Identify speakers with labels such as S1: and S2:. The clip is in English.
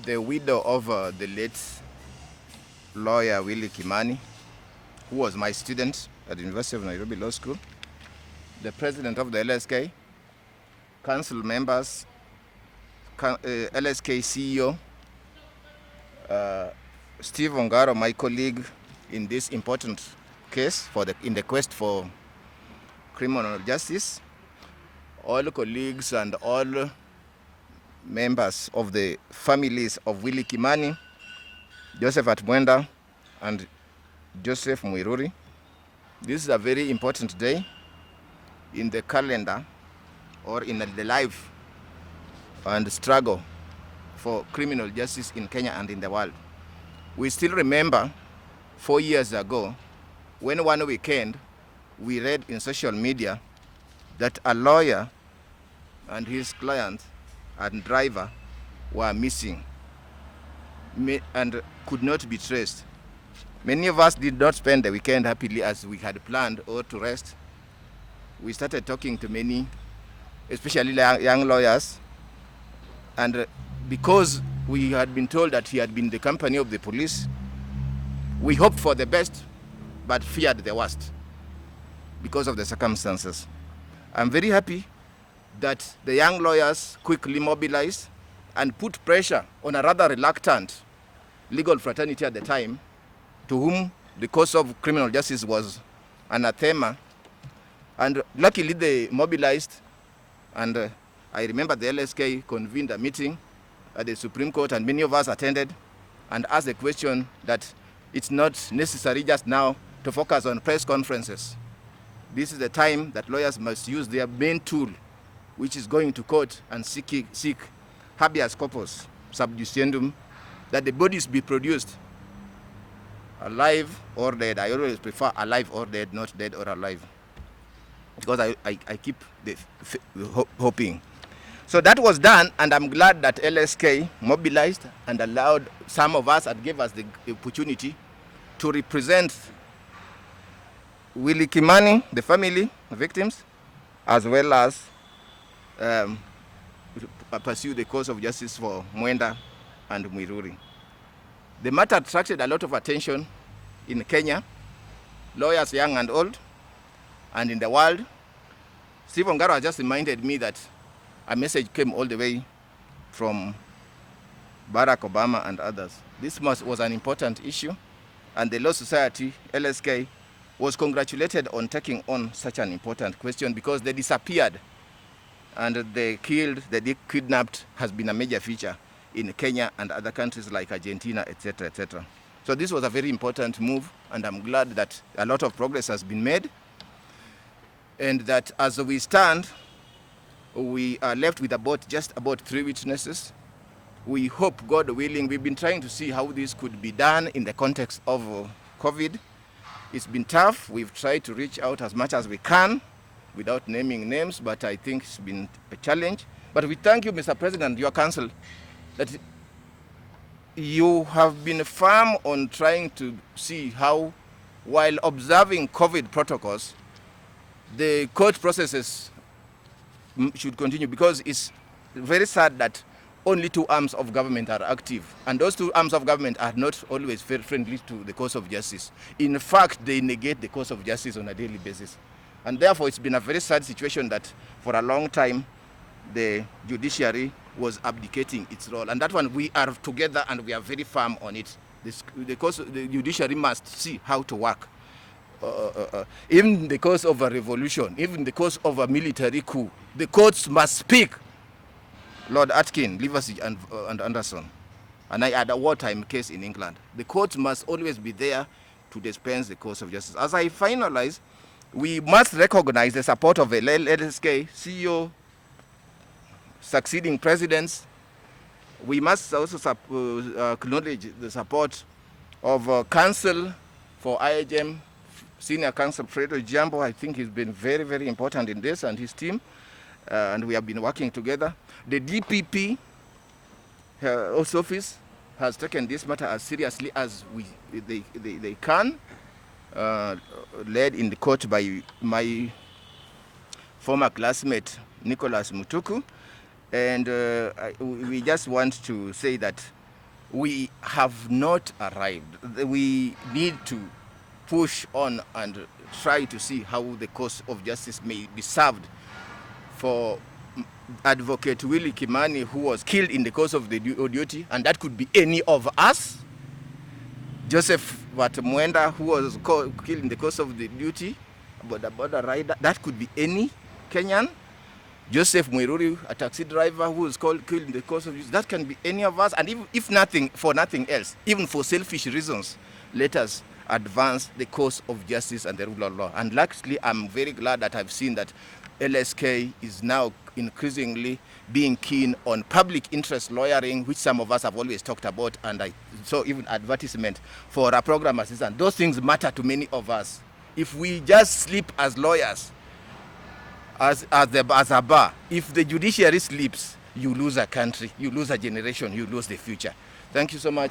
S1: the widow of the late lawyer Willie Kimani, who was my student at the University of Nairobi Law School, the president of the LSK, council members, LSK CEO, Steve Ongaro, my colleague in this important case in the quest for criminal justice, all colleagues and all members of the families of Willie Kimani, Joseph Atmwenda, and Joseph Mwiruri. This is a very important day in the calendar or in the life and struggle for criminal justice in Kenya and in the world. We still remember 4 years ago when one weekend we read in social media that a lawyer and his client and driver were missing and could not be traced. Many of us did not spend the weekend happily as we had planned or to rest. We started talking to many, especially young lawyers, and because we had been told that he had been in the company of the police, we hoped for the best but feared the worst because of the circumstances. I'm very happy that the young lawyers quickly mobilized and put pressure on a rather reluctant legal fraternity at the time, to whom the cause of criminal justice was anathema. And luckily they mobilized, and I remember the LSK convened a meeting at the Supreme Court, and many of us attended and asked the question that it's not necessary just now to focus on press conferences. This is the time that lawyers must use their main tool, which is going to court and seek habeas corpus, sub judicium, that the bodies be produced alive or dead. I always prefer alive or dead, not dead or alive, because I keep hoping. So that was done, and I'm glad that LSK mobilized and allowed some of us and gave us the opportunity to represent Willie Kimani, the family, the victims, as well as pursue the cause of justice for Mwenda and Mwiruri. The matter attracted a lot of attention in Kenya, lawyers young and old, and in the world. Steve Ongaro just reminded me that a message came all the way from Barack Obama and others. This was an important issue, and the Law Society, LSK, was congratulated on taking on such an important question, because they disappeared and they killed, they kidnapped has been a major feature in Kenya and other countries like Argentina, etc., etc. So this was a very important move, and I'm glad that a lot of progress has been made, and that as we stand, we are left with just about 3 witnesses. We hope, God willing, we've been trying to see how this could be done in the context of COVID. It's been tough. We've tried to reach out as much as we can without naming names, but I think it's been a challenge. But we thank you, Mr. President, and your council, that you have been firm on trying to see how, while observing COVID protocols, the court processes should continue, because it's very sad that only 2 arms of government are active, and those 2 arms of government are not always very friendly to the cause of justice. In fact, they negate the cause of justice on a daily basis, and therefore it's been a very sad situation that for a long time the judiciary was abdicating its role, and that one we are together and we are very firm on it. The judiciary must see how to work. Even in the course of a revolution, even in the course of a military coup, the courts must speak. Lord Atkin, Livesey, and Anderson, and I had a wartime case in England. The courts must always be there to dispense the cause of justice. As I finalize, we must recognize the support of the LSK CEO, succeeding presidents. We must also acknowledge the support of Counsel for IHM, Senior Counsel Fredo Jambo. I think he's been very, very important in this, and his team. And we have been working together. The DPP office has taken this matter as seriously as they can, led in the court by my former classmate Nicholas Mutuku, and we just want to say that we have not arrived. We need to push on and try to see how the cause of justice may be served for Advocate Willie Kimani, who was killed in the course of the duty, and that could be any of us. Joseph Watamwenda, who was killed in the course of the duty, border rider, that could be any Kenyan. Joseph Mweruri, a taxi driver who was killed in the course of duty, that can be any of us. And if nothing, for nothing else, even for selfish reasons, let us advance the cause of justice and the rule of law. And lastly, I'm very glad that I've seen that LSK is now increasingly being keen on public interest lawyering, which some of us have always talked about, and I saw even advertisement for a program assistant. Those things matter to many of us. If we just sleep as lawyers, as a bar, if the judiciary sleeps, you lose a country, you lose a generation, you lose the future. Thank you so much.